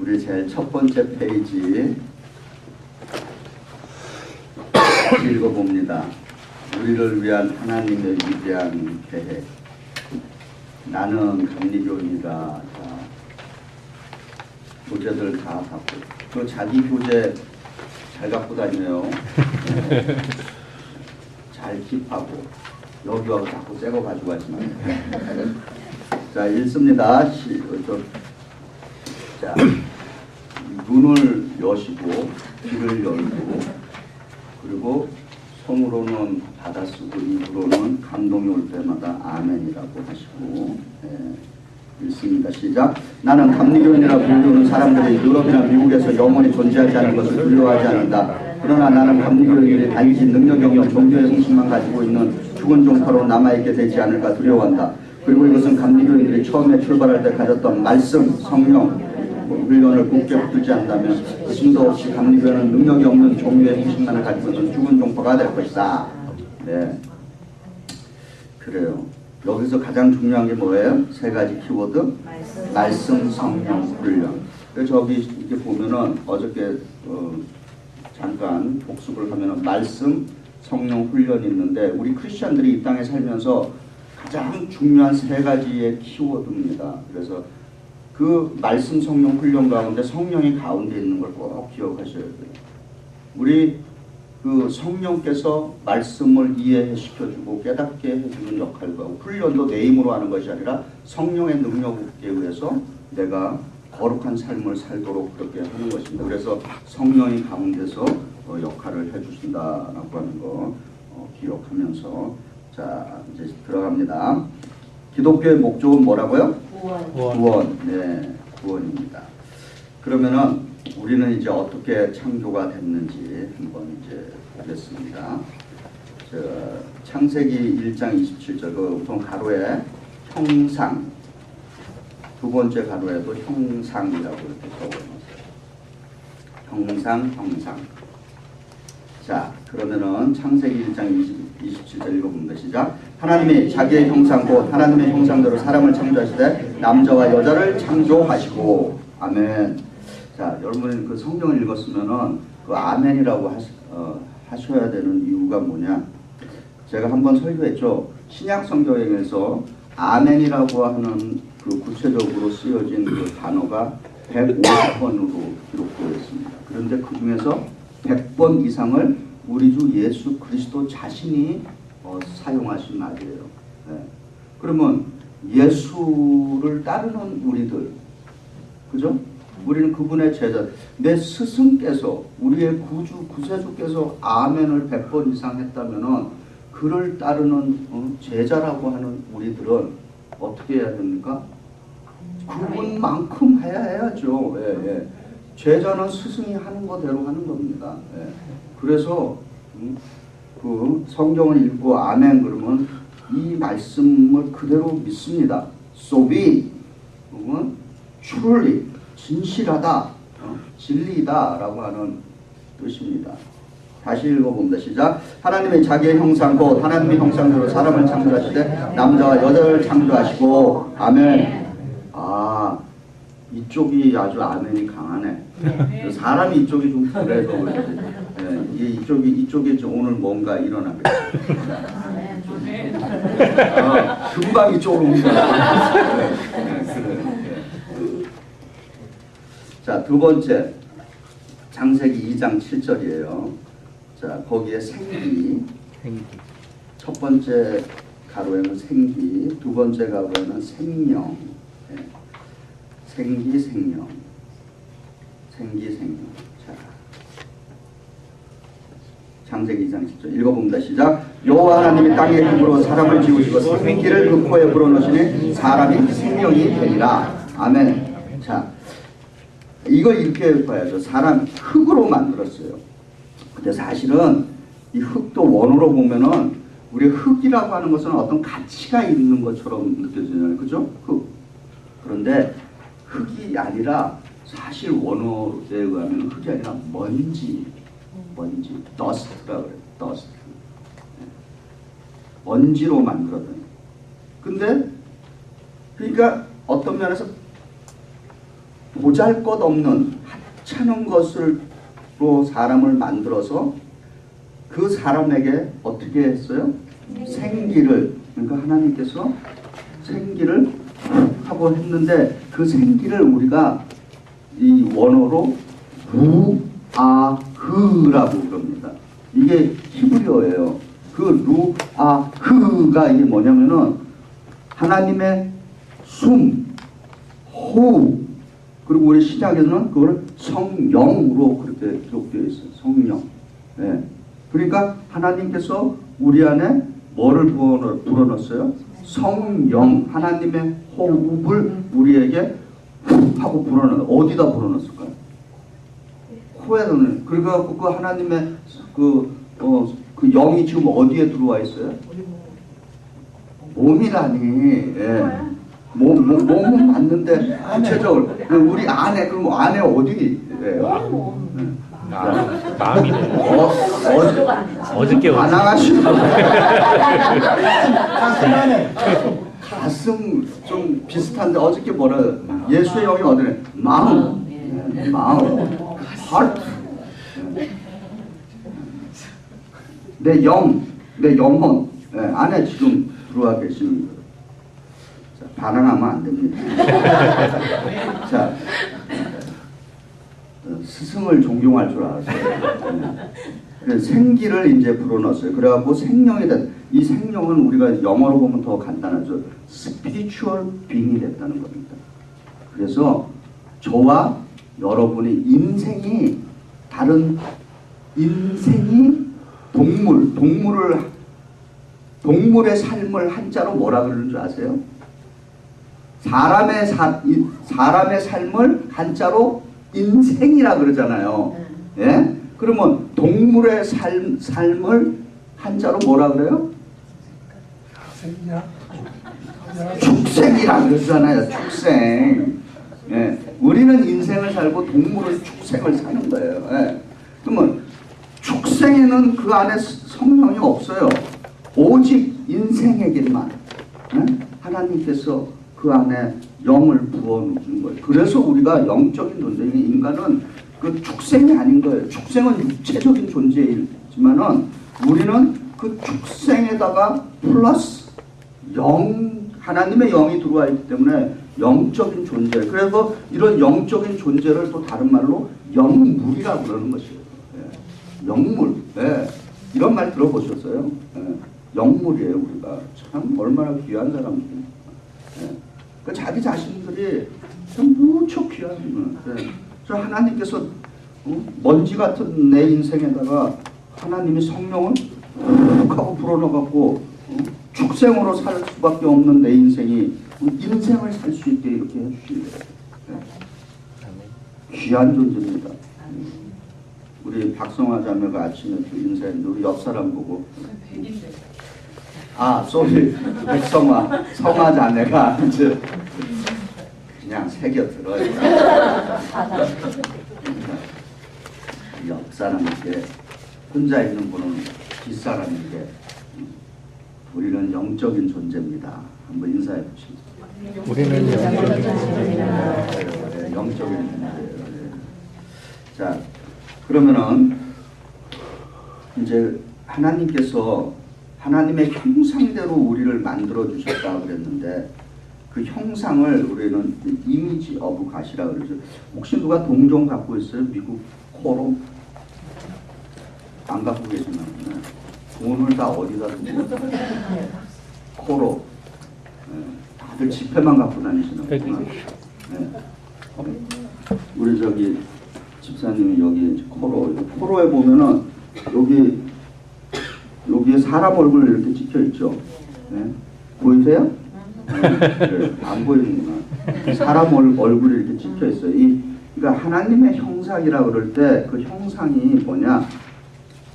우리 제일 첫 번째 페이지 읽어봅니다. 우리를 위한 하나님의 위대한 계획. 나는 감리교인이다. 교재들 다 갖고. 그 자기 교재 잘 갖고 다녀요. 잘 킵하고. 여기 와서 자꾸 새 거 가지고 가지 마요. 자, 읽습니다. 자, 눈을 여시고 귀를 열고 그리고 손으로는 받아쓰고 입으로는 감동이 올 때마다 아멘이라고 하시고 읽습니다. 시작. 나는 감리교인이라 불리우는 사람들이 유럽이나 미국에서 영원히 존재하지 않는 것을 두려워하지 않는다. 그러나 나는 감리교인들이 단지 능력이 없는 종교의 형식만 가지고 있는 죽은 종파로 남아있게 되지 않을까 두려워한다. 그리고 이것은 감리교인들이 처음에 출발할 때 가졌던 말씀, 성령, 훈련을 굳게 붙들지 않는다면 의심도 없이 감리교회는 능력이 없는 종교의 형식만을 가지고 있는 죽은 종파가 될 것이다. 네, 그래요. 여기서 가장 중요한 게 뭐예요? 세 가지 키워드. 말씀, 성령, 훈련. 저기 이렇게 보면은 어저께 잠깐 복습을 하면은 말씀, 성령, 훈련이 있는데 우리 크리스천들이 이 땅에 살면서 가장 중요한 세 가지의 키워드입니다. 그래서 그 말씀, 성령, 훈련 가운데 성령이 가운데 있는 걸 꼭 기억하셔야 돼요. 우리 그 성령께서 말씀을 이해시켜주고 깨닫게 해주는 역할과 훈련도 내 힘으로 하는 것이 아니라 성령의 능력에 의해서 내가 거룩한 삶을 살도록 그렇게 하는 것입니다. 그래서 성령이 가운데서 역할을 해주신다라고 하는 거 기억하면서 자 이제 들어갑니다. 기독교의 목적은 뭐라고요? 구원. 네, 구원입니다. 그러면은 우리는 이제 어떻게 창조가 됐는지 한번 이제 보겠습니다. 창세기 1장 27절 그 우선 가로에 형상, 두 번째 가로에도 형상이라고 이렇게 적어놨어요. 형상. 자, 그러면은 창세기 1장 27절 읽어봅니다. 시작. 하나님이 자기의 형상 곧 하나님의 형상대로 사람을 창조하시되 남자와 여자를 창조하시고. 아멘. 자, 여러분 그 성경을 읽었으면은 그 아멘이라고 하셔야 되는 이유가 뭐냐? 제가 한번 설교했죠. 신약 성경에서 아멘이라고 하는 그 구체적으로 쓰여진 그 단어가 150번으로 기록되어 있습니다. 그런데 그 중에서 100번 이상을 우리 주 예수 그리스도 자신이 사용하신 말이에요. 네. 그러면 예수를 따르는 우리들, 그죠? 우리는 그분의 제자, 내 스승께서, 우리의 구세주께서 아멘을 100번 이상 했다면은 그를 따르는 제자라고 하는 우리들은 어떻게 해야 됩니까? 그분만큼 해야죠. 예, 예. 제자는 스승이 하는 거대로 하는 겁니다. 예. 그래서 그 성경을 읽고 아멘 그러면 이 말씀을 그대로 믿습니다. So be, truly, 진실하다, 진리다 라고 하는 뜻입니다. 다시 읽어봅니다. 시작. 하나님의 자기의 형상 곧 하나님의 형상대로 사람을 창조하시되 남자와 여자를 창조하시고. 아멘. 아, 이쪽이 아주 아멘이 강하네. 사람이 이쪽이 좀 그래서 예, 이쪽이 오늘 뭔가 일어나겠죠. 금방 이쪽으로 옮겨요. 자, 두 번째 창세기 2장 7절이에요. 자, 거기에 생기. 첫 번째 가로에는 생기, 두 번째 가로에는 생명. 네. 생기, 생명. 자, 창세기 2장 10절 읽어봅니다. 시작. 여호와 하나님이 땅의 힘으로 사람을 지으시고 생기를 그 코에 불어넣으시니 사람이 생명이 되니라. 아멘. 자, 이걸 이렇게 봐야죠. 사람 흙으로 만들었어요. 근데 사실은 이 흙도 원어로 보면은 우리 흙이라고 하는 것은 어떤 가치가 있는 것처럼 느껴지잖아요. 그죠? 흙. 그런데 흙이 아니라 사실 원어에 의하면 흙이 아니라 먼지, dust라고 그래요. dust. 먼지로 만들었던. 근데 그러니까 어떤 면에서 보잘것없는 하찮은 것으로 사람을 만들어서 그 사람에게 어떻게 했어요? 생기를, 그러니까 하나님께서 생기를 하고 했는데 그 생기를 우리가 이 원어로 루아흐라고 그럽니다. 이게 히브리어예요. 그 루아흐가 이게 뭐냐면은 하나님의 숨, 호흡, 그리고 우리 신약에서는 그걸 성령으로 그렇게 기록되어 있어요. 성령. 네. 그러니까 하나님께서 우리 안에 뭐를 불어넣었어요? 성령, 하나님의 호흡을 우리에게 훅 하고 불어넣어요. 어디다 불어넣었을까요? 코에는. 그러니까 그 하나님의 그 영이 지금 어디에 들어와 있어요? 몸이라니. 예. 몸은 맞는데 구체적으로 우리 안에, 그럼 안에 어디예요? 마음이네. 어저께 안 나가시는 가슴안에 가슴 좀 비슷한데 어저께 뭐라 예수의 영이 어디래? 마음. heart. 내 영혼 안에 지금 들어와 계시는 거예요. 자, 반항하면 안 됩니다. 자, 스승을 존경할 줄 알았어요. 그래서 생기를 이제 불어넣었어요. 그래갖고 생명이 된, 이 생명은 우리가 영어로 보면 더 간단하죠. spiritual being이 됐다는 겁니다. 그래서 저와 여러분의 인생이 다른, 인생이 동물의 삶을 한자로 뭐라 그러는 줄 아세요? 사람의 삶을 한자로 인생이라 그러잖아요. 예? 그러면 동물의 삶을 한자로 뭐라 그래요? 축생이라 그러잖아요. 축생. 예. 우리는 인생을 살고 동물은 축생을 사는 거예요. 예. 그러면 축생에는 그 안에 성령이 없어요. 오직 인생에게만 하나님께서 그 안에 영을 부어주는 거예요. 그래서 우리가 영적인 존재, 인간은 그 축생이 아닌 거예요. 축생은 육체적인 존재이지만은 우리는 그 축생에다가 플러스 하나님의 영이 들어와 있기 때문에 영적인 존재. 그래서 이런 영적인 존재를 또 다른 말로 영물이라고 그러는 것이에요. 예. 영물. 예. 이런 말 들어보셨어요? 예. 영물이에요. 우리가 참 얼마나 귀한 사람들입니까? 예. 그 자기 자신들이 참 무척 귀한. 예. 저 하나님께서 먼지 같은 내 인생에다가 하나님이 성령을 훅 하고 불어넣어갖고 축생으로 살 수밖에 없는 내 인생이 인생을 살 수 있게 이렇게 해주신 거예요. 네. 귀한 존재입니다. 우리 박성화 자매가 아침에 그 인사했는데 우리 옆 사람 보고 쏘리 백성화 성화 자매가 이제 그냥 새겨 들어요. 옆 사람에게 혼자 있는 분은 뒷사람에게 우리는 영적인 존재입니다. 한번 인사해 보시죠. 우리는 영적인 존재입니다. 네, 영적인 존재예요. 네. 자, 그러면은 이제 하나님께서 하나님의 형상대로 우리를 만들어 주셨다 그랬는데 그 형상을 우리는 이미지 오브 갓이라 그러죠. 혹시 누가 동종 갖고 있어요? 미국 코로? 안 갖고 계시나? 돈을 다 어디다 두고 코로. 네. 다들 지폐만 갖고 다니시는구나. 네. 우리 저기 집사님이 여기 코로에 보면은 여기에 사람 얼굴 이렇게 찍혀 있죠. 네. 보이세요? 네. 안 보이는구나. 사람 얼굴이 이렇게 찍혀 있어요. 그러니까 하나님의 형상이라 그럴 때 그 형상이 뭐냐?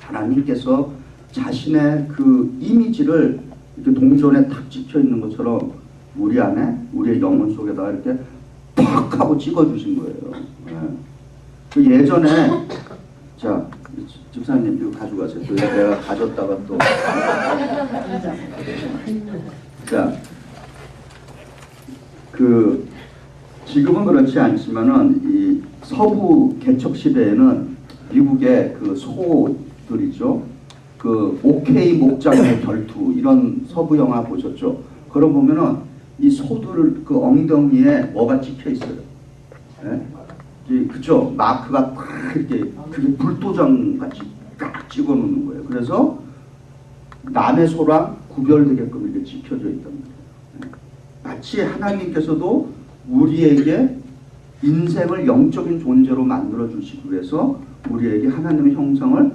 하나님께서 자신의 그 이미지를 이렇게 동전에 탁 찍혀 있는 것처럼 우리 안에, 우리의 영혼 속에다가 이렇게 팍 하고 찍어주신 거예요. 네. 그 예전에, 자, 집사님 이거 가져가세요. 또 내가 가졌다가 또. 자, 지금은 그렇지 않지만은 이 서부 개척 시대에는 미국의 그 소들이죠. 그 OK 목장의 결투 이런 서부 영화 보셨죠? 그러 보면은 이 소들 그 엉덩이에 뭐가 찍혀 있어요. 예? 그죠? 마크가 딱 이렇게 그게 불도장 같이 딱 찍어 놓는 거예요. 그래서 남의 소랑 구별되게끔 이렇게 지켜져 있단 말이에요. 마치 하나님께서도 우리에게 인생을 영적인 존재로 만들어 주시기 위해서 우리에게 하나님의 형상을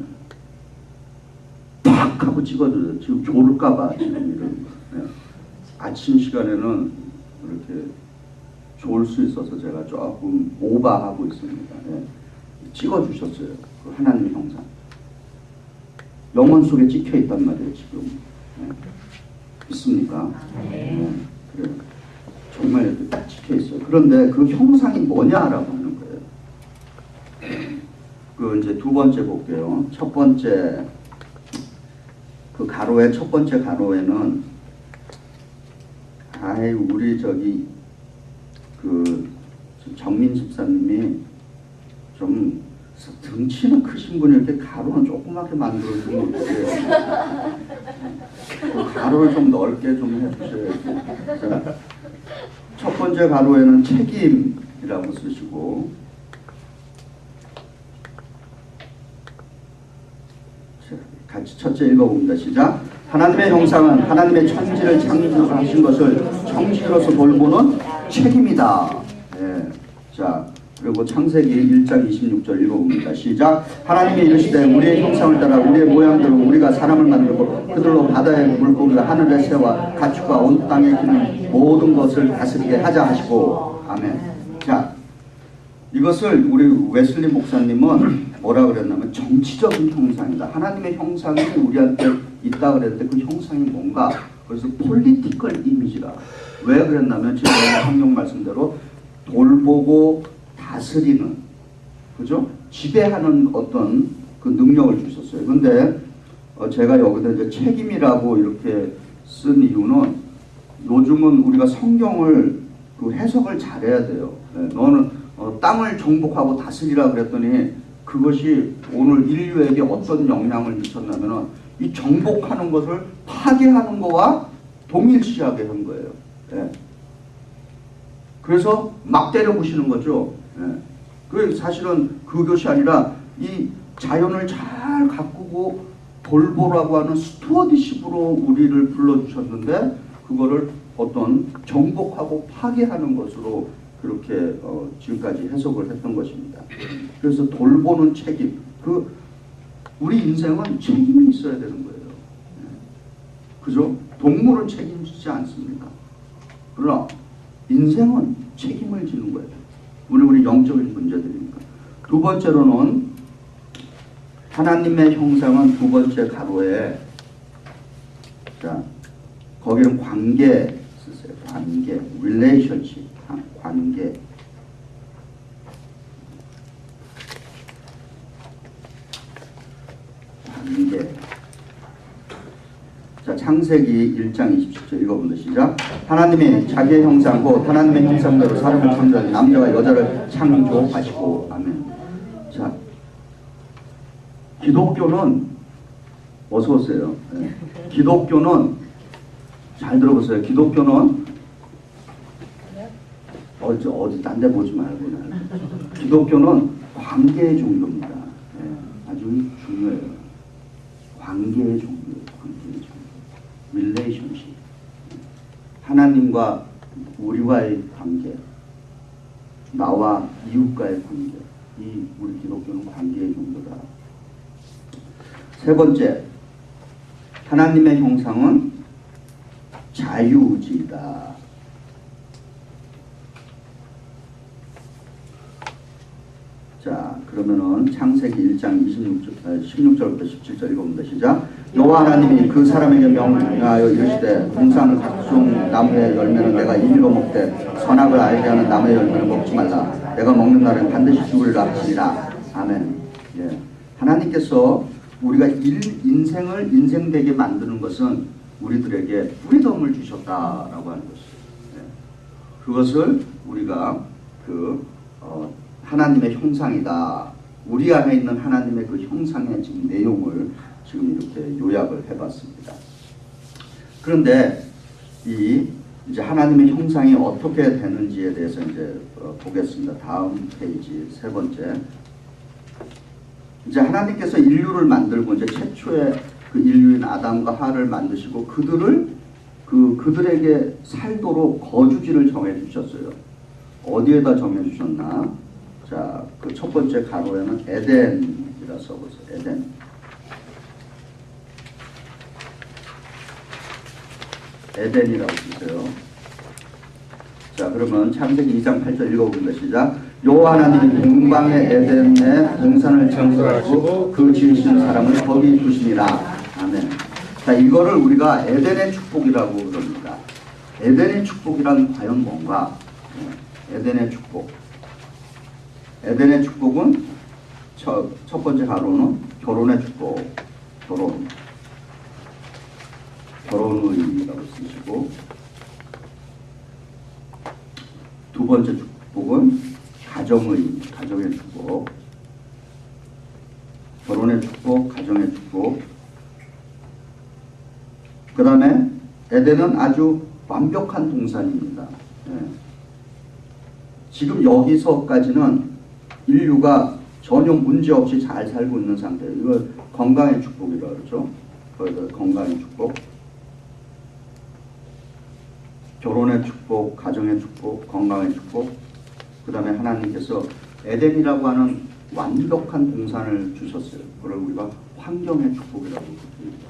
팍 하고 찍어줘요. 지금 졸을까봐 지금 이런 거. 아침 시간에는 이렇게 좋을 수 있어서 제가 조금 오버하고 있습니다. 찍어주셨어요. 그 하나님의 형상. 영혼 속에 찍혀 있단 말이에요, 지금. 믿습니까? 그래요. 정말 이렇게 딱 찍혀 있어요. 그런데 그 형상이 뭐냐라고 하는 거예요. 그 이제 두 번째 볼게요. 첫 번째, 그 가로의 첫 번째 가로에는, 우리 저기, 그, 정민 집사님이 좀 등치는 크신 분이 이렇게 가로는 조그맣게 만들어주면 어떡해요. 그 가로를 좀 넓게 좀 해주셔야지. 첫 번째 가로에는 책임이라고 쓰시고, 같이 첫째 읽어봅니다. 시작. 하나님의 형상은 하나님의 천지를 창조하신 것을 청지기로서 돌보는 책임이다. 자, 그리고 창세기 1장 26절 읽어봅니다. 시작. 하나님이 이르시되 우리의 형상을 따라 우리의 모양대로 우리가 사람을 만들고 그들로 바다의 물고기와 하늘의 새와 가축과 온 땅에 기는 모든 것을 다스리게 하자 하시고. 아멘. 자, 이것을 우리 웨슬리 목사님은 뭐라 그랬냐면 정치적인 형상이다. 하나님의 형상이 우리한테 있다 그랬는데 그 형상이 뭔가? 그래서 폴리티컬 이미지라. 왜 그랬냐면 지금 성경 말씀대로 돌보고 다스리는, 그죠? 지배하는 어떤 그 능력을 주셨어요. 근데 제가 여기다 이제 책임이라고 이렇게 쓴 이유는 요즘은 우리가 성경을 그 해석을 잘해야 돼요. 너는 땅을 정복하고 다스리라 그랬더니 그것이 오늘 인류에게 어떤 영향을 미쳤냐면은 이 정복하는 것을 파괴하는 거와 동일시하게 한 거예요. 그래서 막 때려부시는 거죠. 그 사실은 그것이 아니라 이 자연을 잘 가꾸고 돌보라고 하는 스튜어디십으로 우리를 불러주셨는데 그거를 어떤 정복하고 파괴하는 것으로 그렇게 지금까지 해석을 했던 것입니다. 그래서 돌보는 책임, 우리 인생은 책임이 있어야 되는 거예요. 그죠? 동물은 책임지지 않습니까? 그러나 인생은 책임을 지는 거예요. 우리 영적인 문제들이니까. 두 번째로는 하나님의 형상은 두 번째 가로에, 자, 거기는 관계 쓰세요. 관계, relationship, 관계. 관계. 자, 창세기 1장 27절 읽어보는 시작. 하나님이 자기의 형상 곧 하나님의 형상대로 사람을 창조하신 남자와 여자를 창조하시고. 아멘. 자, 기독교는 어서 오세요. 기독교는 잘 들어보세요. 기독교는 어디 딴 데 보지 말고 기독교는 관계의 종교입니다. 아주 중요해요. 관계의 종교예요. 관계의 종교. 릴레이션십. 하나님과 우리와의 관계, 나와 이웃과의 관계. 이 우리 기독교는 관계의 종교다. 세 번째, 하나님의 형상은 자유의지이다. 자, 그러면은 창세기 1장 16절부터 17절 읽어봅니다. 시작. 여호와 하나님이 그 사람에게 명하여 이르시되 동산 각종 나무의 열매는 내가 임의로 먹되 선악을 알게 하는 나무의 열매는 먹지 말라. 내가 먹는 날은 반드시 죽으리라 하시리라. 아멘. 예. 하나님께서 우리가 인생을 인생되게 만드는 것은 우리들에게 프리덤을 주셨다라고 하는 것이에요. 예. 그것을 우리가 하나님의 형상이다. 우리 안에 있는 하나님의 그 형상의 지금 내용을 지금 이렇게 요약을 해봤습니다. 그런데 이제 하나님의 형상이 어떻게 되는지에 대해서 이제 보겠습니다. 다음 페이지 세 번째. 이제 하나님께서 인류를 만들고 이제 최초의 그 인류인 아담과 하와를 만드시고 그들에게 살도록 거주지를 정해 주셨어요. 어디에다 정해 주셨나? 자, 그 첫 번째 가로에는 에덴이라 써보세요. 에덴. 에덴이라고 쓰세요. 자, 그러면 창세기 2장 8절 읽어보겠습니다. 시작. 여호와 하나님이 동방의 에덴에 동산을 창조하시고 그 지으신 사람을 거기 두시니라. 아멘. 자, 이거를 우리가 에덴의 축복이라고 그럽니다. 에덴의 축복이란 과연 뭔가? 에덴의 축복. 에덴의 축복은 첫 번째 가로는 결혼의 축복. 결혼의라고 쓰시고, 두 번째 축복은 가정의 축복. 결혼의 축복, 가정의 축복. 그 다음에 에덴은 아주 완벽한 동산입니다. 지금 여기서까지는 인류가 전혀 문제없이 잘 살고 있는 상태예요. 이걸 건강의 축복이라고 그러죠. 거기다 건강의 축복. 결혼의 축복, 가정의 축복, 건강의 축복. 그 다음에 하나님께서 에덴이라고 하는 완벽한 동산을 주셨어요. 그걸 우리가 환경의 축복이라고 부릅니다.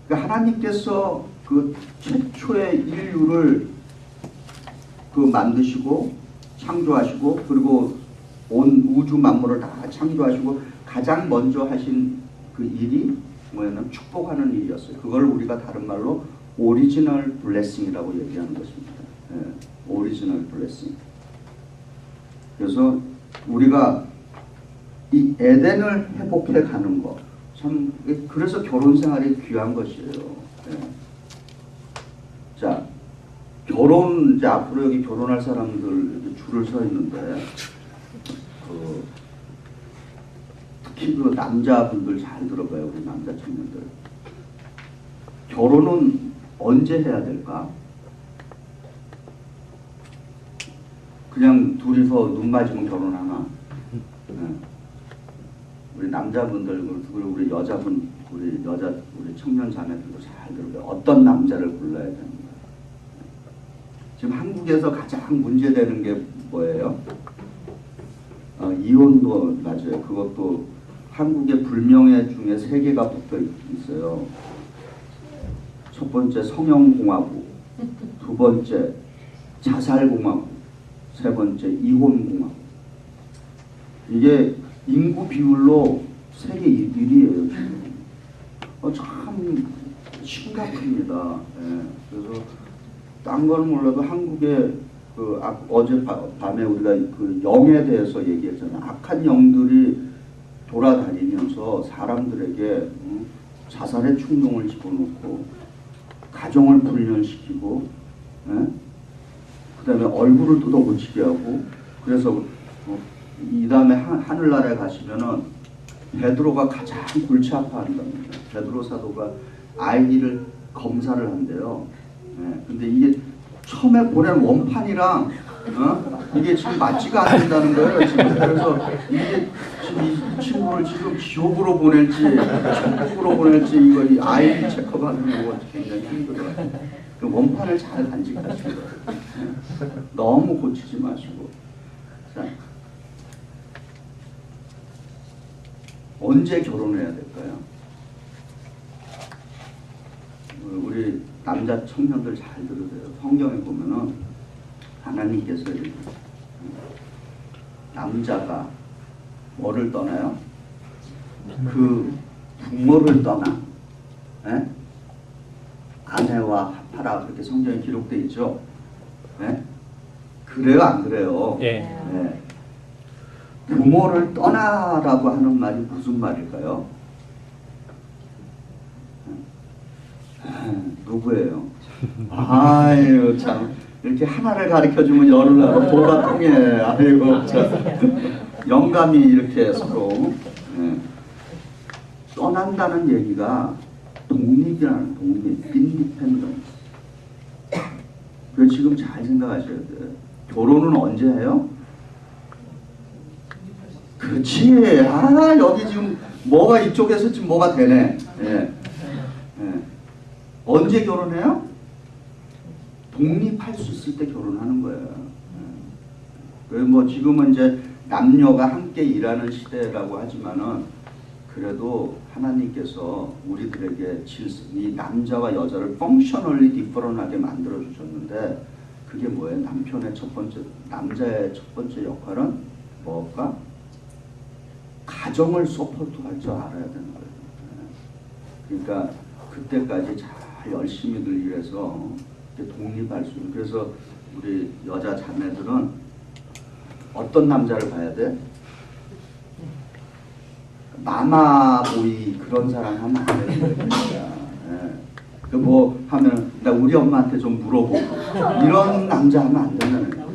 그러니까 하나님께서 그 최초의 인류를 만드시고 창조하시고 그리고 온 우주 만물을 다 창조하시고 가장 먼저 하신 그 일이 뭐냐면 축복하는 일이었어요. 그걸 우리가 다른 말로 오리지널 블레싱이라고 얘기하는 것입니다. 오리지널 블레싱. 그래서 우리가 이 에덴을 회복해 가는 것, 참 그래서 결혼 생활이 귀한 것이에요. 자, 이제 앞으로 여기 결혼할 사람들 이렇게 줄을 서 있는데 특히 그 남자분들 잘 들어봐요. 우리 남자 청년들. 결혼은 언제 해야 될까? 그냥 둘이서 눈 맞으면 결혼하나? 우리 남자분들 그리고 우리 여자분, 우리 청년 자매들도 잘 들어봐요. 어떤 남자를 불러야 되는가? 지금 한국에서 가장 문제되는 게 뭐예요? 이혼도 맞아요. 그것도 한국의 불명예 중에 3개가 붙어 있어요. 첫 번째 성형공화국, 두 번째 자살공화국, 세 번째 이혼공화국. 이게 인구 비율로 세계 1위예요. 지금. 참 심각합니다. 그래서 딴 걸 몰라도 한국의 어제 밤에 우리가 그 영에 대해서 얘기했잖아요. 악한 영들이 돌아다니면서 사람들에게 자살의 충동을 집어넣고 가정을 불면시키고, 그 다음에 얼굴을 뜯어고치게 하고, 그래서 이 다음에 하늘나라에 가시면은 베드로가 가장 골치 아파한답니다. 베드로 사도가 아이를 검사를 한대요. 근데 이게 처음에 보낸 원판이랑 이게 지금 맞지가 않는다는 거예요. 지금. 그래서 이게 지금 이 친구를 지금 지옥으로 보낼지 천국으로 보낼지 이 아이 체크하는 거 굉장히 힘들어요. 그 원판을 잘 간직하시고 너무 고치지 마시고. 자, 언제 결혼해야 될까요? 우리 남자 청년들 잘 들으세요. 성경에 보면은 하나님께서 남자가 뭐를 떠나요? 그 부모를 떠나 아내와 합하라 그렇게 성경에 기록되어 있죠. 그래요, 안 그래요? 예. 부모를 떠나라고 하는 말이 무슨 말일까요? 누구예요? 아유 참 이렇게 하나를 가르쳐주면 열을 도가 통해. 아이고 참. 영감이 이렇게 서로 떠난다는 얘기가 독립이라는 독립, 인디펜던스. 그래서 지금 잘 생각하셔야 돼요. 결혼은 언제 해요? 그렇지. 아 여기 지금 뭐가 이쪽에서 지금 뭐가 되네. 언제 결혼해요? 독립할 수 있을 때 결혼하는 거예요. 그래서 뭐 지금은 이제 남녀가 함께 일하는 시대라고 하지만은 그래도 하나님께서 우리들에게 이 남자와 여자를 펑셔널리 디퍼런하게 만들어 주셨는데 그게 뭐예요? 남자의 첫 번째 역할은 뭘까? 가정을 서포트할 줄 알아야 되는 거예요. 그러니까 그때까지 잘 열심히들 일해서 독립할 수 있는. 그래서 우리 여자 자매들은 어떤 남자를 봐야 돼? 마마보이 그런 사람 하면 안 되는 거야. 그 뭐 하면 나 우리 엄마한테 좀 물어보고 이런 남자 하면 안 된다는 거야.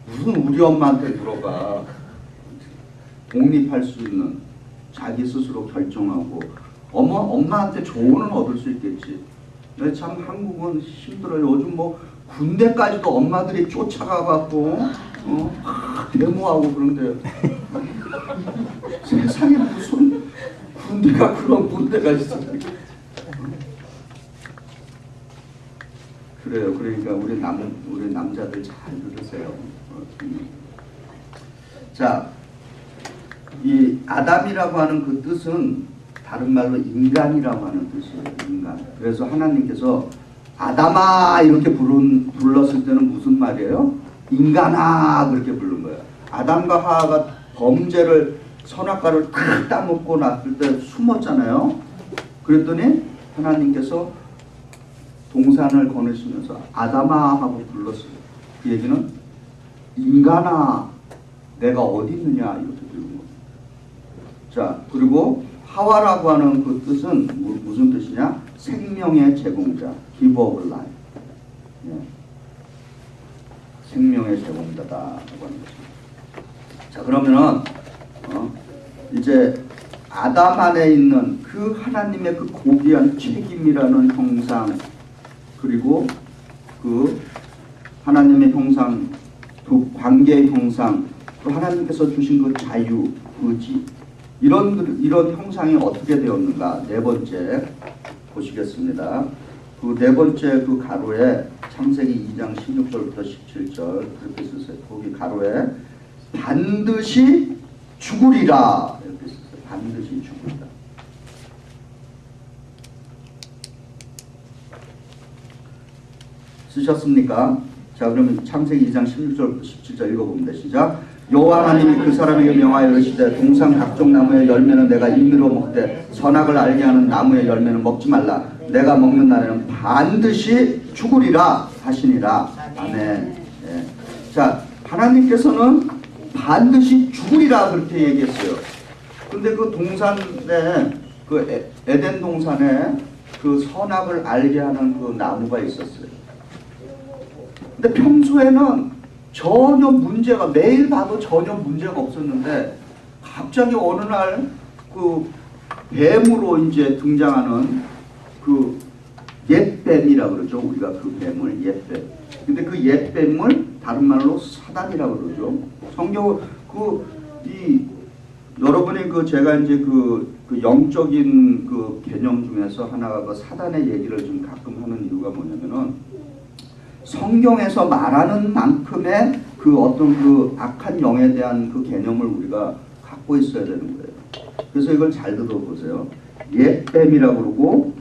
무슨 우리 엄마한테 물어봐. 독립할 수 있는 자기 스스로 결정하고 엄마한테 조언은 얻을 수 있겠지. 근데 참 한국은 힘들어요. 요즘 뭐 군대까지도 엄마들이 쫓아가갖고 데모하고 그런데 세상에 무슨 군대가 그런 군대가 있어. 그래요. 그러니까 우리 남자들 잘 들으세요. 자, 이 아담이라고 하는 그 뜻은 다른 말로 인간이라고 하는 뜻이에요. 인간. 그래서 하나님께서 아담아 이렇게 불렀을 때는 무슨 말이에요? 인간아 그렇게 부른 거예요. 아담과 하와가 범죄를 선악과를 탁 따먹고 났을 때 숨었잖아요. 그랬더니 하나님께서 동산을 거느시면서 아담아 하고 불렀어요. 그 얘기는 인간아 내가 어디 있느냐 이렇게 부른 거예요. 자, 그리고 하와라고 하는 그 뜻은 무슨 뜻이냐? 생명의 제공자, give of life. 생명의 제공자다라고 하는 것입니다. 자, 그러면은 이제 아담 안에 있는 그 하나님의 그 고귀한 책임이라는 형상, 그리고 그 하나님의 형상, 그 관계의 형상, 또 하나님께서 주신 그 자유, 의지, 이런 형상이 어떻게 되었는가? 네 번째 보시겠습니다. 그 네 번째 그 가로에 창세기 2장 16절부터 17절 그렇게 쓰세요. 거기 가로에 반드시 죽으리라 이렇게 쓰세요. 반드시 죽으리라. 쓰셨습니까? 자, 그러면 창세기 2장 16절부터 17절 읽어봅니다. 시작. 여호와 하나님이 그 사람에게 명하여 이르시되 동산 각종 나무의 열매는 내가 임의로 먹되 선악을 알게 하는 나무의 열매는 먹지 말라. 내가 먹는 날에는 반드시 죽으리라 하시니라. 아멘. 예. 자, 하나님께서는 반드시 죽으리라 그렇게 얘기했어요. 근데 그 동산에 그 에덴 동산에 그 선악을 알게 하는 그 나무가 있었어요. 근데 평소에는 전혀 문제가 매일 봐도 전혀 문제가 없었는데 갑자기 어느 날 그 뱀으로 이제 등장하는 그 옛뱀이라 그러죠. 우리가 그 뱀을 옛뱀. 근데 그 옛뱀을 다른 말로 사단이라 그러죠. 성경 여러분이 제가 이제 그 영적인 그 개념 중에서 하나가 그 사단의 얘기를 좀 가끔 하는 이유가 뭐냐면은 성경에서 말하는 만큼의 그 어떤 그 악한 영에 대한 그 개념을 우리가 갖고 있어야 되는 거예요. 그래서 이걸 잘 들어보세요. 옛뱀이라고 그러고,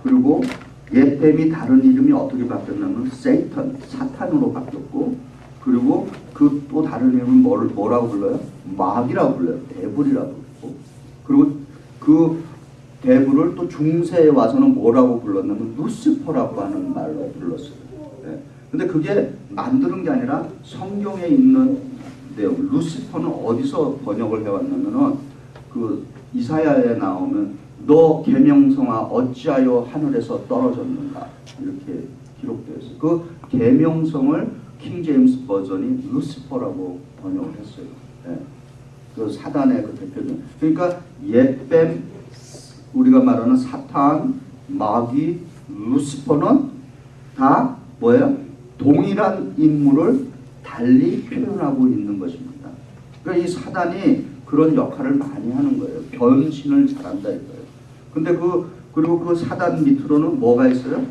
그리고 옛뱀이 다른 이름이 어떻게 바뀌었냐면 세이턴, 사탄으로 바뀌었고, 그리고 그 또 다른 이름은 뭐라고 불러요? 마귀라고 불러요. 데블이라고 그러고, 그리고 그 데블을 또 중세에 와서는 뭐라고 불렀냐면 루시퍼라고 하는 말로 불렀어요. 근데 그게 만드는 게 아니라 성경에 있는 내용. 루시퍼는 어디서 번역을 해왔냐면은 그 이사야에 나오면 너 계명성아 어찌하여 하늘에서 떨어졌는가 이렇게 기록되어 있어요. 그 계명성을 킹 제임스 버전이 루시퍼라고 번역을 했어요. 예. 그 사단의 그 대표적. 그러니까 옛뱀 우리가 말하는 사탄, 마귀, 루시퍼는 다 뭐예요? 동일한 인물을 달리 표현하고 있는 것입니다. 그러니까 이 사단이 그런 역할을 많이 하는 거예요. 변신을 잘한다 이거예요. 근데 그리고 그 사단 밑으로는 뭐가 있어요?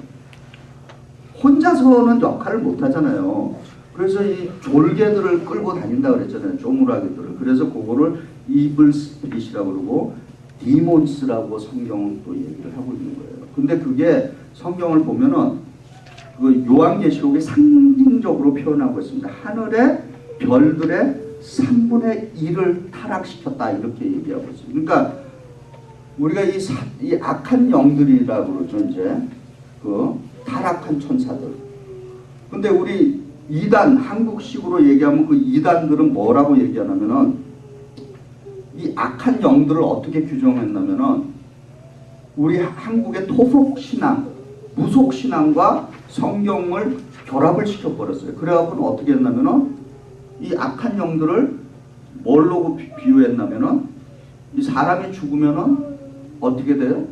혼자서는 역할을 못 하잖아요. 그래서 이 졸개들을 끌고 다닌다 그랬잖아요. 쪼무라기들을. 그래서 그거를 이블 스피릿이라고 그러고 디몬스라고 성경은 또 얘기를 하고 있는 거예요. 근데 그게 성경을 보면은 그 요한계시록이 상징적으로 표현하고 있습니다. 하늘의 별들의 3분의 1을 타락시켰다 이렇게 얘기하고 있어요. 그러니까 우리가 이 악한 영들이라고 그러죠. 이제 그 타락한 천사들. 근데 우리 이단 한국식으로 얘기하면 그 이단들은 뭐라고 얘기하냐면은 이 악한 영들을 어떻게 규정했냐면은 우리 한국의 토속신앙, 무속신앙과 성경을 결합을 시켜버렸어요. 그래갖고는 어떻게 했냐면은 이 악한 영들을 뭘로 비유했냐면은 이 사람이 죽으면은 어떻게 돼요?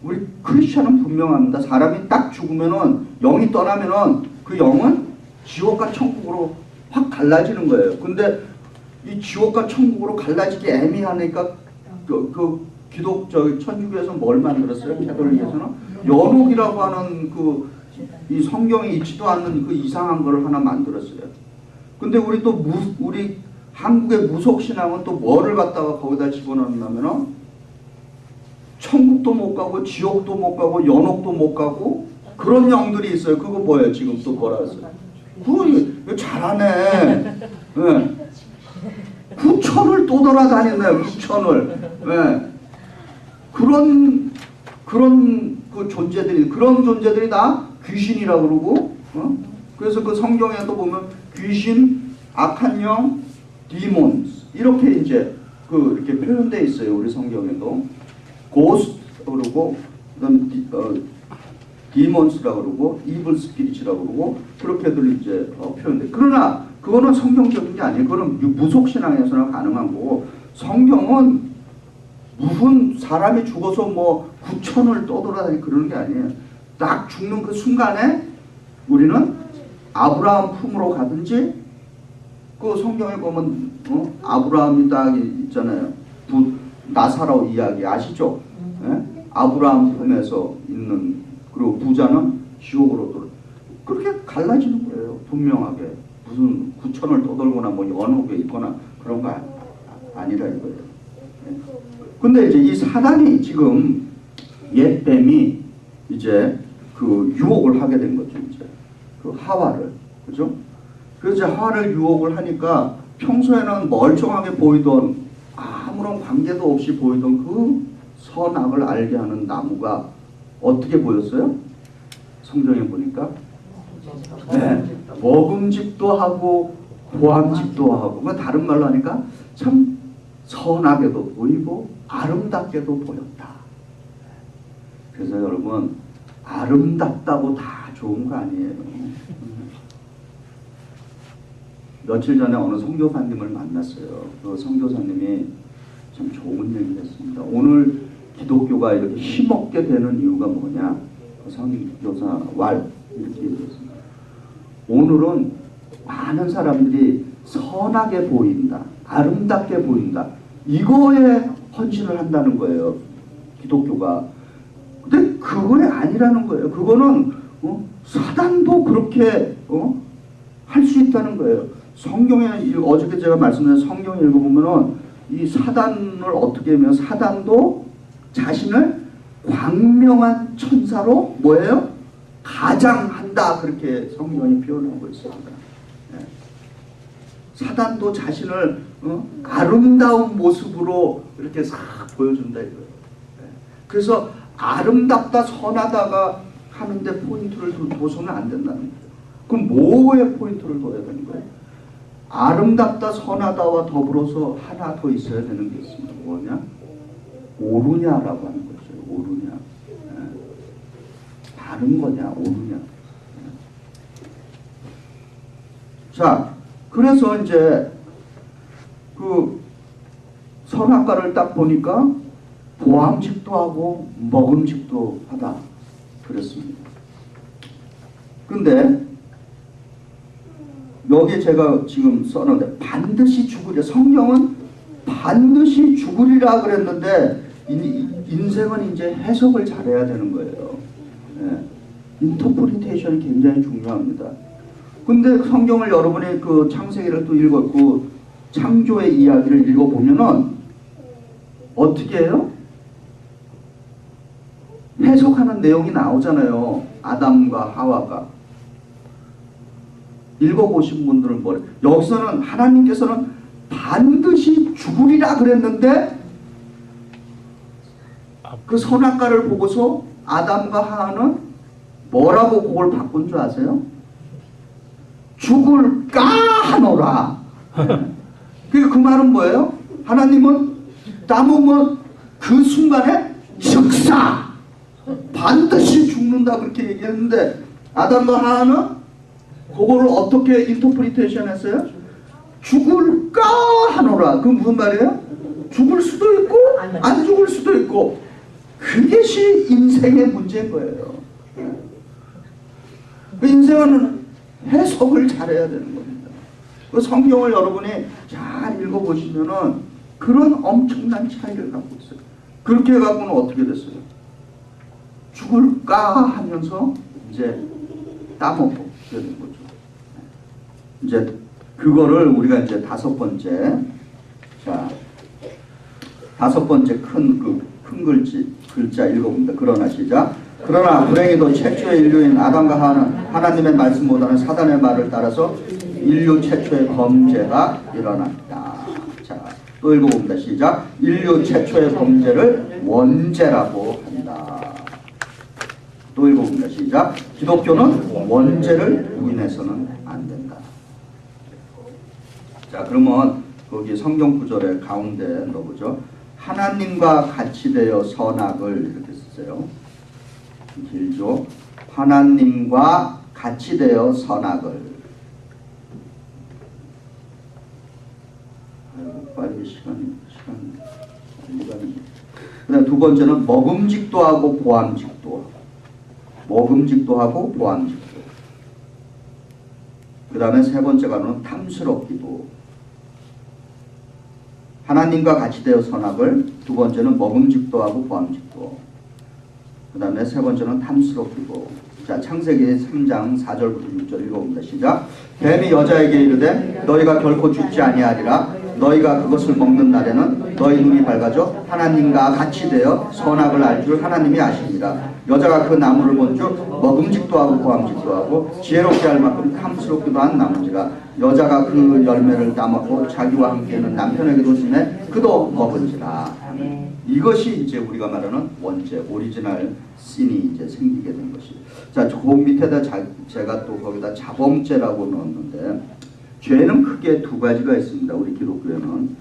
우리 크리스천은 분명합니다. 사람이 딱 죽으면은 영이 떠나면은 그 영은 지옥과 천국으로 확 갈라지는 거예요. 근데 이 지옥과 천국으로 갈라지기 애매하니까 그 천주교에서 뭘 만들었어요? 캐톨릭에서는 연옥이라고 하는 이 성경에 있지도 않는 그 이상한 거를 하나 만들었어요. 근데 우리 한국의 무속신앙은 또 뭐를 갖다가 거기다 집어넣냐면은 천국도 못 가고 지옥도 못 가고 연옥도 못 가고 그런 영들이 있어요. 그거 뭐예요? 지금 또 뭐라 했어요? 그거 잘하네. 네. 구천을 또 돌아다니네요. 구천을. 네. 그런 그 존재들이 다 귀신이라고 그러고, 그래서 그 성경에 또 보면 귀신, 악한 영, 디몬스 이렇게 이제 이렇게 표현되어 있어요. 우리 성경에도 고스트 그러고 그다음 디몬스라고 그러고 이블 스피릿이라고 그러고 그렇게들 이제 표현돼. 그러나 그거는 성경적인 게 아니에요. 그거는 무속신앙에서는 가능한 거고 성경은 무슨 사람이 죽어서 뭐 구천을 떠돌아다니고 그러는 게 아니에요. 딱 죽는 그 순간에 우리는 아브라함 품으로 가든지 그 성경에 보면 아브라함이 딱 있잖아요. 나사로 이야기 아시죠? 예? 아브라함 품에서 있는 그리고 부자는 지옥으로 돌아. 그렇게 갈라지는 거예요. 분명하게. 무슨 구천을 떠돌거나 뭐 연옥에 있거나 그런 거 아니라 이거예요. 예? 근데 이제 이 사단이 지금 옛뱀이 이제 그 유혹을 하게 된 거죠. 이제 그 하와를. 그죠? 그래서 하와를 유혹을 하니까 평소에는 멀쩡하게 보이던 아무런 관계도 없이 보이던 그 선악을 알게 하는 나무가 어떻게 보였어요? 성경에 보니까 네, 먹음직도 하고 고함직도 하고 그러니까 다른 말로 하니까 참 선하게도 보이고 아름답게도 보였다. 그래서 여러분 아름답다고 다 좋은 거 아니에요. 며칠 전에 어느 선교사님을 만났어요. 그 선교사님이 참 좋은 얘기를 했습니다. 오늘 기독교가 이렇게 힘없게 되는 이유가 뭐냐? 그 선교사 이렇게 얘기했습니다. 오늘은 많은 사람들이 선하게 보인다, 아름답게 보인다. 이거에 헌신을 한다는 거예요. 기독교가. 근데 그거에 아니라는 거예요. 그거는 사단도 그렇게 할 수 있다는 거예요. 성경에 어저께 제가 말씀드린 성경 읽어보면은 이 사단을 어떻게 하면 사단도 자신을 광명한 천사로 뭐예요? 가장한다 그렇게 성경이 표현하고 있습니다. 네. 사단도 자신을 아름다운 모습으로 이렇게 싹 보여준다 이거예요. 네. 그래서 아름답다 선하다가 하는데 포인트를 둬서는 안 된다는 거예요. 그럼 뭐에 포인트를 둬야 되는 거예요? 아름답다 선하다와 더불어서 하나 더 있어야 되는 게 있습니다. 뭐냐? 옳으냐라고 하는 거죠. 오르냐, 바른 거냐, 오르냐. 자, 그래서 이제 그 선악과를 딱 보니까 보암직도 하고 먹음직도 하다 그랬습니다. 근데 여기 제가 지금 써놓은데 반드시 죽으리라. 성경은 반드시 죽으리라 그랬는데 인생은 이제 해석을 잘해야 되는 거예요. 인터프리테이션이 굉장히 중요합니다. 근데 성경을 여러분이 그 창세기를 또 읽었고 창조의 이야기를 읽어보면은 어떻게 해요? 해석하는 내용이 나오잖아요. 아담과 하와가. 읽어보신 분들은 뭐래? 여기서는 하나님께서는 반드시 죽으리라 그랬는데 그 선악과를 보고서 아담과 하와는 뭐라고 그걸 바꾼 줄 아세요? 죽을까 하노라. 그 말은 뭐예요? 하나님은 따먹으면 그 순간에 즉사 반드시 죽는다 그렇게 얘기했는데 아담과 하와는 그거를 어떻게 인터프리테이션 했어요? 죽을까 하노라. 그 무슨 말이에요? 죽을 수도 있고 안 죽을 수도 있고 그것이 인생의 문제인 거예요. 그 인생은 해석을 잘해야 되는 겁니다. 그 성경을 여러분이 잘 읽어보시면은 그런 엄청난 차이를 갖고 있어요. 그렇게 해갖고는 어떻게 됐어요? 죽을까 하면서 이제 따먹고 그러는 거죠. 이제 그거를 우리가 이제 다섯 번째 큰 글자 읽어봅니다. 그러나 시작. 그러나 불행히도 최초의 인류인 아담과 하와는 하나님의 말씀보다는 사단의 말을 따라서 인류 최초의 범죄가 일어났다. 자, 또 읽어봅니다. 시작. 인류 최초의 범죄를 원죄라고 한다. 또 읽어봅니다. 시작. 기독교는 원죄를 부인해서는 안 된다. 자, 그러면 거기 성경 구절의 가운데 넣어보죠. 하나님과 같이 되어 선악을 이렇게 쓰세요. 길죠. 하나님과 같이 되어 선악을. 아이고, 빨리 시간이. 그다음 두 번째는 먹음직도 하고 보암직도 하고. 먹음직도 하고 보암직도. 그 다음에 세 번째가는 탐스럽기도. 하나님과 같이 되어 선악을. 두 번째는 먹음직도 하고 보암직도. 그 다음에 세 번째는 탐스럽기도. 자, 창세기 3장 4절부터 6절 읽어봅니다. 시작. 뱀이 여자에게 이르되 너희가 결코 죽지 아니하리라. 너희가 그것을 먹는 날에는 너희 눈이 밝아져 하나님과 같이 되어 선악을 알 줄 하나님이 아십니다. 여자가 그 나무를 본 줄 먹음직도 하고 보암직도 하고 지혜롭게 할 만큼 탐스럽기도 한 나무지라. 여자가 그 열매를 따먹고 자기와 함께는 남편에게도 주매 그도 먹은지라. 이것이 이제 우리가 말하는 원죄, 오리지널 씬이 이제 생기게 된 것이. 자, 그 밑에다 제가 또 거기다 자범죄라고 넣었는데, 죄는 크게 두 가지가 있습니다. 우리 기독교에는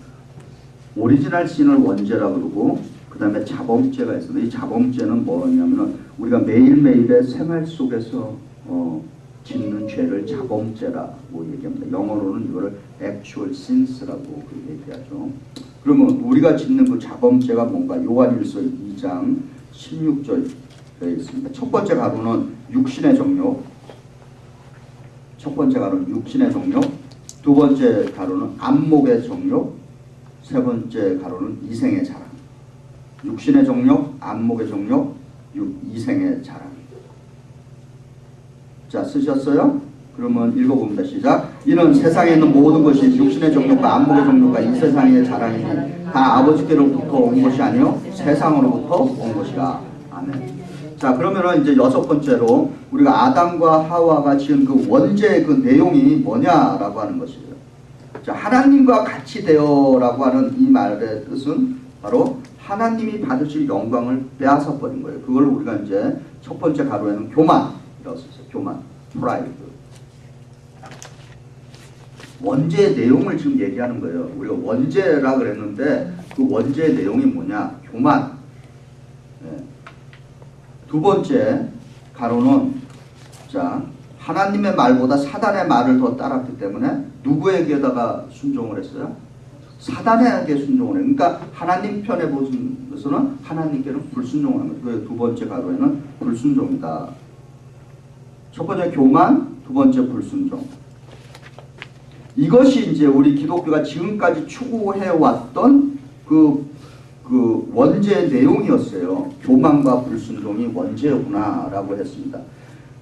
오리지널 씬을 원죄라고 그러고, 그 다음에 자범죄가 있습니다. 이 자범죄는 뭐냐면은 우리가 매일매일의 생활 속에서 짓는 죄를 자범죄라고 얘기합니다. 영어로는 이거를 actual sins라고 얘기하죠. 그러면 우리가 짓는 그 자범죄가 뭔가? 요한일서 2장 16절에 있습니다. 첫 번째 가로는 육신의 정욕. 첫 번째 가로는 육신의 정욕. 두 번째 가로는 안목의 정욕. 세 번째 가로는 이생의 자랑. 육신의 정욕, 안목의 정욕, 이생의 자랑. 자, 쓰셨어요? 그러면 읽어봅니다. 시작. 이는 세상에 있는 모든 것이 육신의 정욕과 안목의 정욕과 이 세상의 자랑이니 다 아버지께로부터 온 것이 아니요 세상으로부터 온 것이라. 아멘. 자, 그러면은 이제 여섯 번째로 우리가 아담과 하와가 지은 그 원죄의 그 내용이 뭐냐라고 하는 것이에요. 자, 하나님과 같이 되어라고 하는 이 말의 뜻은 바로 하나님이 받으실 영광을 빼앗아 버린 거예요. 그걸 우리가 이제 첫 번째 가로에는 교만이라고 썼어요. 교만, 프라이드. 원죄의 내용을 지금 얘기하는 거예요. 우리가 원죄라 그랬는데 그 원죄의 내용이 뭐냐? 교만. 네. 두 번째 가로는 자 하나님의 말보다 사단의 말을 더 따랐기 때문에 누구에게다가 순종을 했어요? 사단에게 순종을 해요. 그러니까 하나님 편에 보서는 하나님께는 불순종을 합니다. 그 두 번째 가로에는 불순종이다. 첫 번째 교만, 두 번째 불순종. 이것이 이제 우리 기독교가 지금까지 추구해왔던 그 원죄의 내용이었어요. 교만과 불순종이 원죄구나라고 했습니다.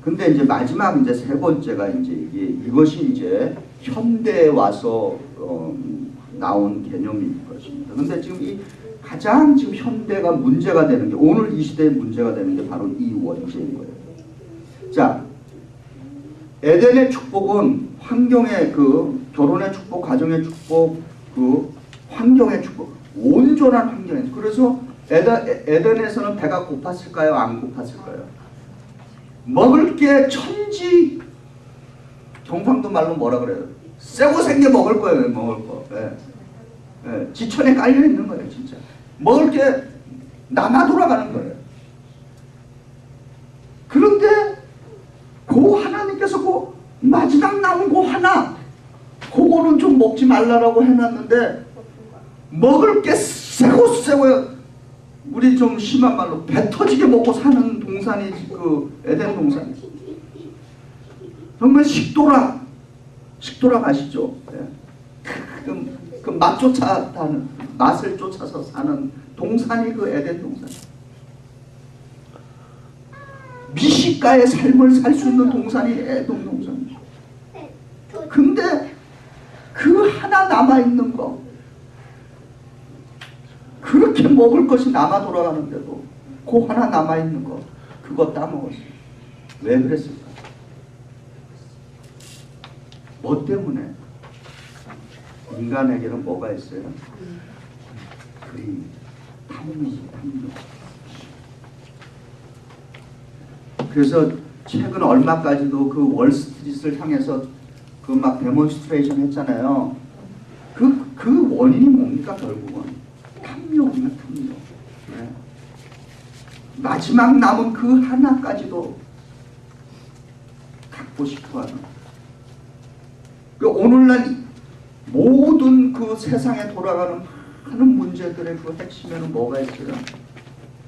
근데 이제 마지막 이제 세 번째가 이제 이것이 이제 현대에 와서 나온 개념인 것입니다. 근데 지금 이 가장 지금 현대가 문제가 되는 게 오늘 이 시대에 문제가 되는 게 바로 이 원죄인 거예요. 자, 에덴의 축복은 환경의 결혼의 축복, 가정의 축복, 환경의 축복, 온전한 환경에서. 그래서 에덴에서는 배가 고팠을까요? 안 고팠을까요? 먹을 게 천지, 경상도 말로 뭐라 그래요? 쎄고 생게 먹을 거예요. 먹을 거. 예. 예. 지천에 깔려 있는 거예요. 진짜. 먹을 게 남아 돌아가는 거예요. 그런데 하나님께서 마지막 남은 하나, 그거는 좀 먹지 말라라고 해놨는데 먹을 게 세고 우리 좀 심한 말로 배 터지게 먹고 사는 동산이 에덴 동산. 정말 식도락 아시죠? 그 맛을 쫓아서 사는 동산이 에덴 동산. 미식가의 삶을 살 수 있는 동산이 에덴 동산이죠. 근데 그 하나 남아있는 거, 그렇게 먹을 것이 남아 돌아가는데도 그 하나 남아있는 거, 그거 따먹었어요. 왜 그랬을까? 뭐 때문에? 인간에게는 뭐가 있어요? 그림, 탐욕. 그래서 최근 얼마까지도 그 월스트리트를 향해서 막 데몬스트레이션 했잖아요. 그 원인이 뭡니까? 결국은 탐욕이나 탐욕. 네. 마지막 남은 그 하나까지도 갖고 싶어하는. 오늘날 모든 세상에 돌아가는 하는 문제들의 핵심에는 뭐가 있어요?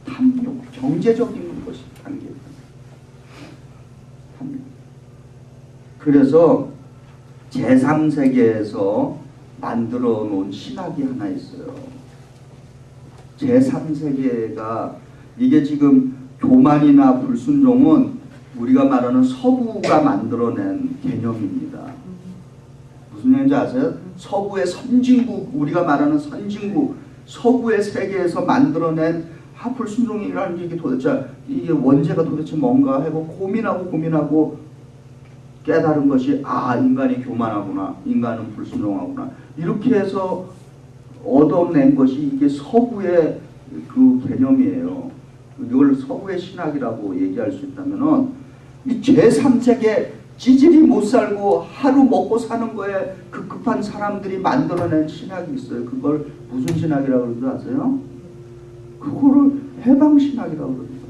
탐욕, 경제적인 것이 담겨 있다. 탐욕. 그래서 제3세계에서 만들어 놓은 신학이 하나 있어요. 제3세계가 이게 지금 교만이나 불순종은 우리가 말하는 서구가 만들어낸 개념입니다. 무슨 얘기인지 아세요? 서구의 선진국, 우리가 말하는 선진국, 서구의 세계에서 만들어낸 불순종이라는 게 도대체 이게 원죄가 도대체 뭔가 하고 고민하고 깨달은 것이 인간이 교만하구나, 인간은 불순종하구나, 이렇게 해서 얻어낸 것이 이게 서구의 그 개념이에요. 이걸 서구의 신학이라고 얘기할 수 있다면은 이 제3세계 지질이 못 살고 하루 먹고 사는 거에 급급한 사람들이 만들어낸 신학이 있어요. 그걸 무슨 신학이라고 그러는지 아세요? 그거를 해방신학이라고 그러는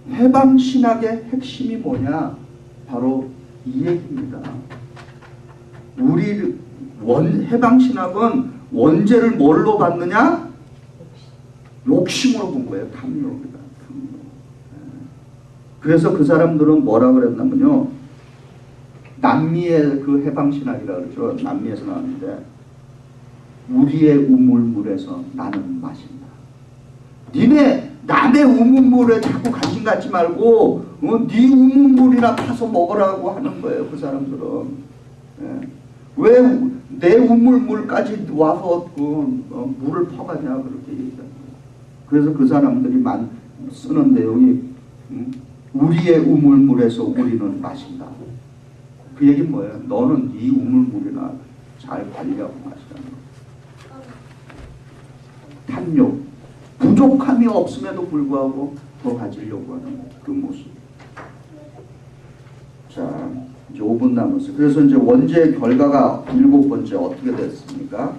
거예요. 해방신학의 핵심이 뭐냐? 바로 이 얘기입니다. 해방신학은 원죄를 뭘로 받느냐? 욕심으로 본 거예요. 탐욕이다. 그래서 그 사람들은 뭐라 그랬냐면요. 남미의 그 해방신학이라고 그러죠. 남미에서 나왔는데 우리의 우물물에서 나는 마신다. 니네 남의 우물물에 자꾸 관심 갖지 말고 네 우물물이나 파서 먹으라고 하는 거예요. 그 사람들은. 예. 왜 내 우물물까지 와서 물을 퍼가냐 그렇게 얘기하는 거예요. 그래서 그 사람들이 쓰는 내용이 우리의 우물물에서 우리는 마신다. 그 얘기는 뭐예요? 너는 네 우물물이나 잘 관리하고 마시라는 거예요. 탐욕, 부족함이 없음에도 불구하고 더 가지려고 하는 그 모습. 자, 이제 5분 남았어요. 그래서 이제 원죄의 결과가 7번째 어떻게 됐습니까?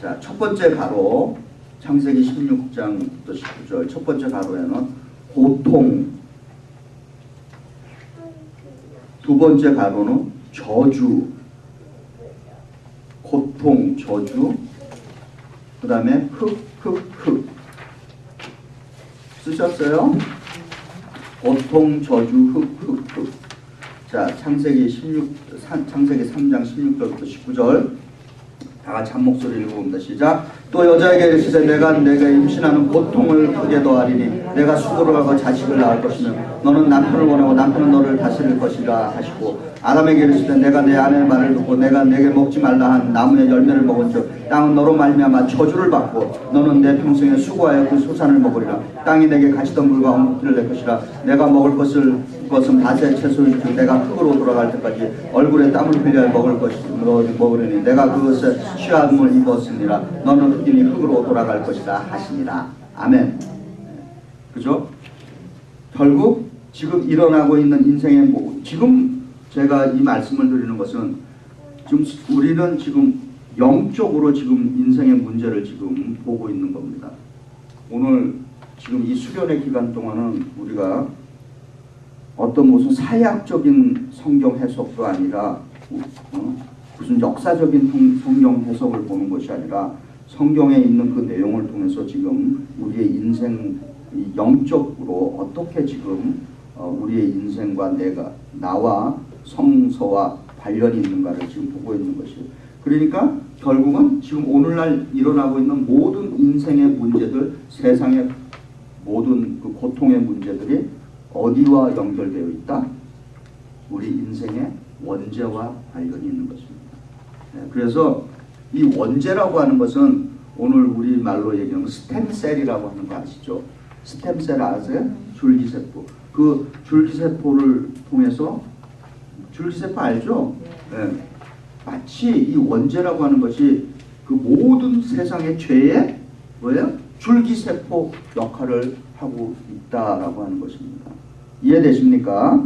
자, 첫 번째 가로 창세기 16장부터 19절 첫 번째 가로에는 고통, 두 번째 가로는 저주, 고통, 저주, 그 다음에 흑 쓰셨어요? 고통, 저주, 흑. 자, 창세기 3장 16절부터 19절 다 같이 한 목소리 읽어봅니다. 시작. 또 여자에게 이르시되 내가 임신하는 고통을 크게 더하리니 내가 수고를 하고 자식을 낳을 것이며 너는 남편을 원하고 남편은 너를 다스릴 것이라 하시고 아담에게 이르시되 내가 내 아내의 말을 듣고 내가 내게 먹지 말라 한 나무의 열매를 먹은즉 땅은 너로 말미암아 저주를 받고 너는 내 평생에 수고하여 그 소산을 먹으리라. 땅이 내게 가시던 물과 엉겅퀴를 낼 것이라. 내가 먹을 것은 밭의 채소인즉 내가 흙으로 돌아갈 때까지 얼굴에 땀을 흘려 먹으려니 내가 그것에 취함을 입었으니라. 너는 흙이니 흙으로 돌아갈 것이라 하시니라. 아멘. 그죠? 결국 지금 일어나고 있는 인생의 지금 제가 이 말씀을 드리는 것은 지금 우리는 지금 영적으로 지금 인생의 문제를 지금 보고 있는 겁니다. 오늘 지금 이 수련의 기간 동안은 우리가 어떤 무슨 사회학적인 성경 해석도 아니라 무슨 역사적인 성경 해석을 보는 것이 아니라 성경에 있는 그 내용을 통해서 지금 우리의 인생 영적으로 어떻게 지금 우리의 인생과 나와 성서와 관련이 있는가를 지금 보고 있는 것이에요. 그러니까 결국은 지금 오늘날 일어나고 있는 모든 인생의 문제들, 세상의 모든 그 고통의 문제들이 어디와 연결되어 있다? 우리 인생의 원죄와 관련이 있는 것입니다. 그래서 이 원죄라고 하는 것은 오늘 우리 말로 얘기하면 스템셀이라고 하는 거 아시죠? 스템셀 아세요? 줄기세포. 그 줄기세포를 통해서 줄기세포 알죠? 네. 마치 이 원죄라고 하는 것이 그 모든 세상의 죄의 뭐예요? 줄기세포 역할을 하고 있다라고 하는 것입니다. 이해되십니까?